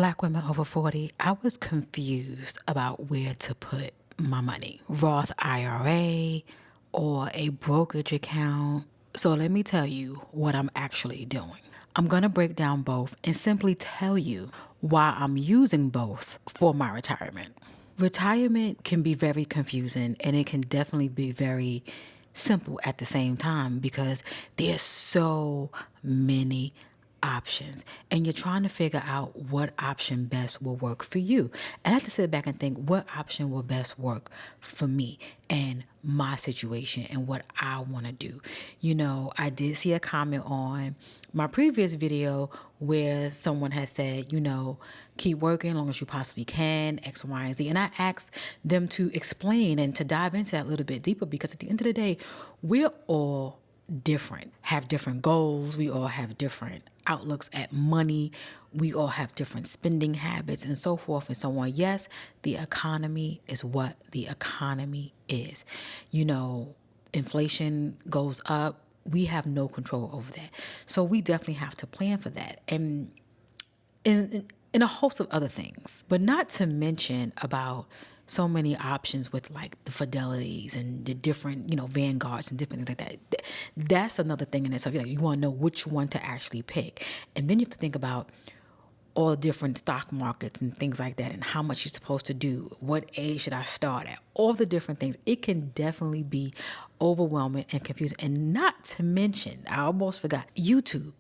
Black women over 40, I was confused about where to put my money. Roth IRA or a brokerage account. So let me tell you what I'm actually doing. I'm going to break down both and simply tell you why I'm using both for my retirement. Retirement can be very confusing, and it can definitely be very simple at the same time because there's so many options and you're trying to figure out what option best will work for you. And I have to sit back and think what option will best work for me and my situation and what I want to do. You know, I did see a comment on my previous video where someone had said, you know, keep working as long as you possibly can, X, Y, and Z. And I asked them to explain and to dive into that a little bit deeper because at the end of the day, we're all different, have different goals. We all have different outlooks at money. We all have different spending habits and so forth and so on. Yes, the economy is what the economy is. You know, inflation goes up. We have no control over that. So we definitely have to plan for that. And in a host of other things, but not to mention about so many options with like the Fidelities and the different, you know, Vanguards and different things like that. That's another thing in itself. Like you want to know which one to actually pick. And then you have to think about all the different stock markets and things like that and how much you're supposed to do. What age should I start at? All the different things. It can definitely be overwhelming and confusing. And not to mention, I almost forgot, YouTube.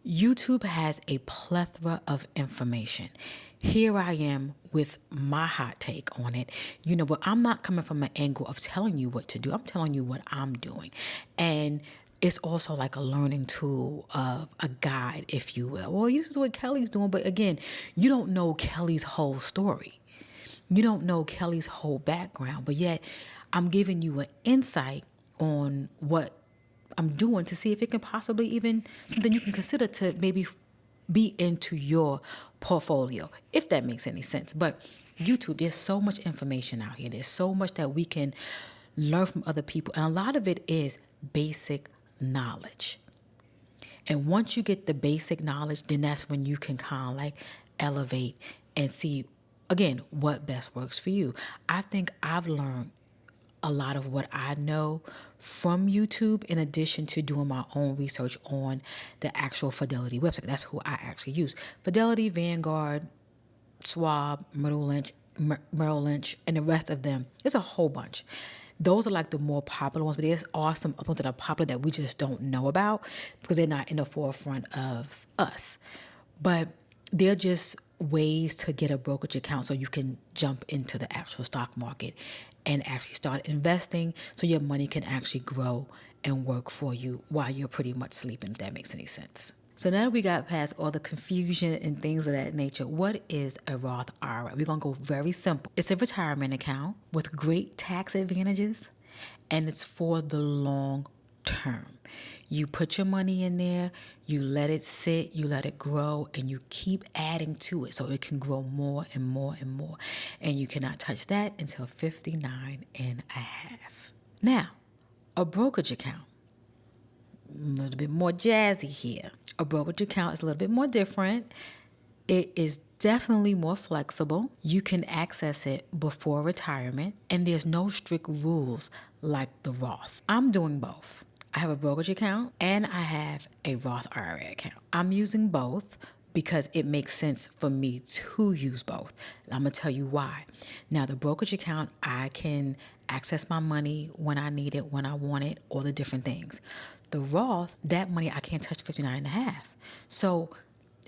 YouTube has a plethora of information. Here I am with my hot take on it. You know, but I'm not coming from an angle of telling you what to do. I'm telling you what I'm doing. And it's also like a learning tool of a guide, if you will. Well, this is what Kelly's doing. But again, you don't know Kelly's whole story. You don't know Kelly's whole background. But yet I'm giving you an insight on what I'm doing to see if it can possibly even something you can consider to maybe be into your portfolio, if that makes any sense. But YouTube, there's so much information out here. There's so much that we can learn from other people. And a lot of it is basic knowledge. And once you get the basic knowledge, then that's when you can kind of like elevate and see, again, what best works for you. I think I've learned a lot of what I know from YouTube in addition to doing my own research on the actual Fidelity website. That's who I actually use. Fidelity, Vanguard, Schwab, Merrill Lynch, and the rest of them. It's a whole bunch. Those are like the more popular ones, but there's awesome ones that are popular that we just don't know about because they're not in the forefront of us. But they're just ways to get a brokerage account so you can jump into the actual stock market and actually start investing so your money can actually grow and work for you while you're pretty much sleeping, if that makes any sense. So now that we got past all the confusion and things of that nature, what is a Roth IRA? We're going to go very simple. It's a retirement account with great tax advantages, and it's for the long term. You put your money in there, you let it sit, you let it grow, and you keep adding to it so it can grow more and more and more. And you cannot touch that until 59 and a half. Now, a brokerage account, a little bit more jazzy here. A brokerage account is a little bit more different. It is definitely more flexible. You can access it before retirement, and there's no strict rules like the Roth. I'm doing both. I have a brokerage account and I have a Roth IRA account. I'm using both because it makes sense for me to use both. And I'm going to tell you why. Now, the brokerage account, I can access my money when I need it, when I want it, all the different things. The Roth, that money I can't touch 59 and a half. So,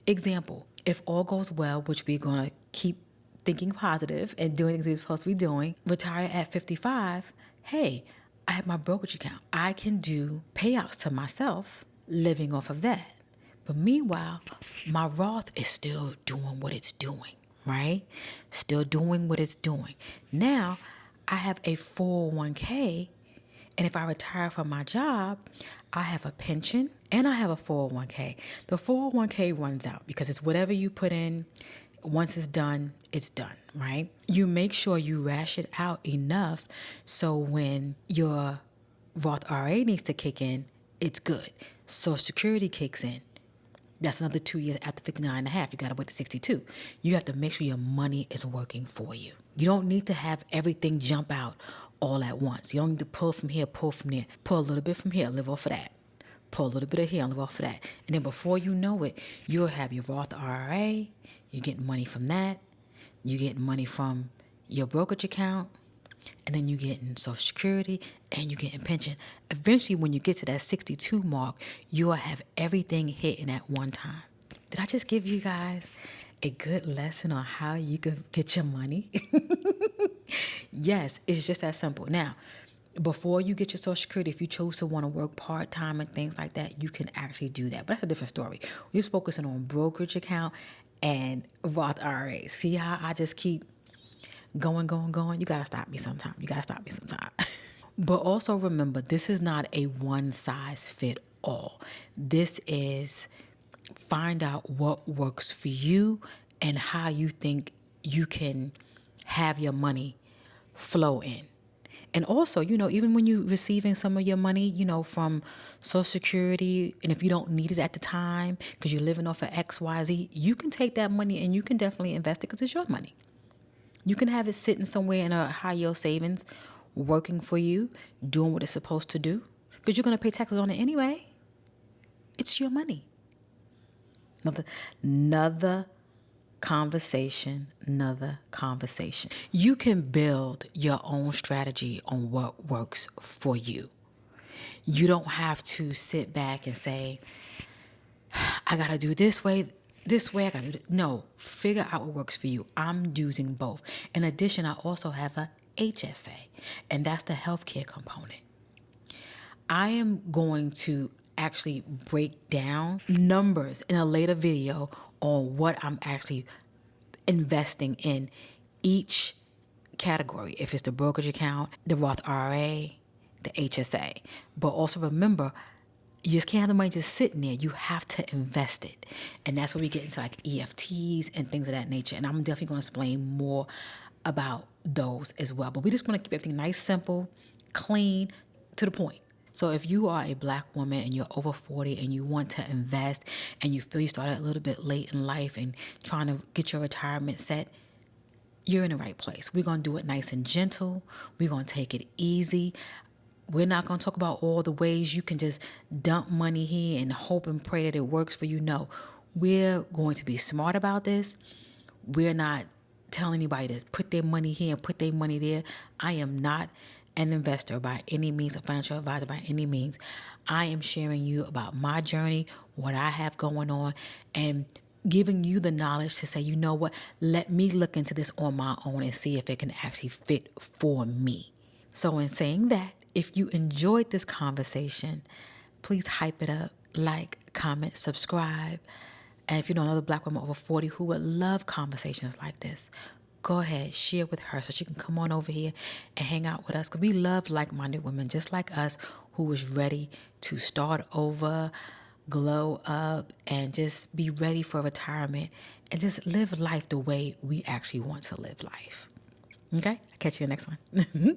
example, if all goes well, which we're going to keep thinking positive and doing things we're supposed to be doing, retire at 55, hey, I have my brokerage account. I can do payouts to myself living off of that. But meanwhile, my Roth is still doing what it's doing, right? Still doing what it's doing. Now, I have a 401k, and if I retire from my job, I have a pension and I have a 401k. The 401k runs out because it's whatever you put in. Once it's done, right? You make sure you ration it out enough so when your Roth IRA needs to kick in, it's good. Social Security kicks in. That's another 2 years after 59 and a half. You got to wait to 62. You have to make sure your money is working for you. You don't need to have everything jump out all at once. You don't need to pull from here, pull from there. Pull a little bit from here, live off of that. Pull a little bit of here and live off of that. And then before you know it, you'll have your Roth IRA. You're getting money from that. You're getting money from your brokerage account. And then you getting Social Security and you getting pension. Eventually, when you get to that 62 mark, you'll have everything hitting at one time. Did I just give you guys a good lesson on how you could get your money? Yes, it's just that simple. Now, before you get your Social Security, if you chose to want to work part-time and things like that, you can actually do that. But that's a different story. We're just focusing on brokerage account and Roth IRA. See how I just keep going. You got to stop me sometime. But also remember, this is not a one size fit all. This is find out what works for you and how you think you can have your money flow in. And also, even when you're receiving some of your money, from Social Security, and if you don't need it at the time because you're living off of XYZ, you can take that money and you can definitely invest it because it's your money. You can have it sitting somewhere in a high yield savings, working for you, doing what it's supposed to do, because you're going to pay taxes on it anyway. It's your money. Another conversation. You can build your own strategy on what works for you. You don't have to sit back and say, I got to do this way, I got to do it. No, figure out what works for you. I'm using both. In addition, I also have a HSA, and that's the healthcare component. I am going to actually break down numbers in a later video on what I'm actually investing in each category. If it's the brokerage account, the Roth IRA, the HSA. But also remember, you just can't have the money just sitting there. You have to invest it. And that's where we get into like EFTs and things of that nature. And I'm definitely going to explain more about those as well. But we just want to keep everything nice, simple, clean, to the point. So if you are a Black woman and you're over 40 and you want to invest and you feel you started a little bit late in life and trying to get your retirement set, you're in the right place. We're going to do it nice and gentle. We're going to take it easy. We're not going to talk about all the ways you can just dump money here and hope and pray that it works for you. No, we're going to be smart about this. We're not telling anybody to put their money here and put their money there. I am not an investor by any means, a financial advisor by any means. I am sharing you about my journey, what I have going on, and giving you the knowledge to say, you know what, let me look into this on my own and see if it can actually fit for me. So in saying that, if you enjoyed this conversation, please hype it up, like, comment, subscribe. And if you know another Black woman over 40 who would love conversations like this, go ahead, share with her so she can come on over here and hang out with us. Because we love like-minded women just like us who is ready to start over, glow up, and just be ready for retirement and just live life the way we actually want to live life. Okay? I'll catch you in the next one.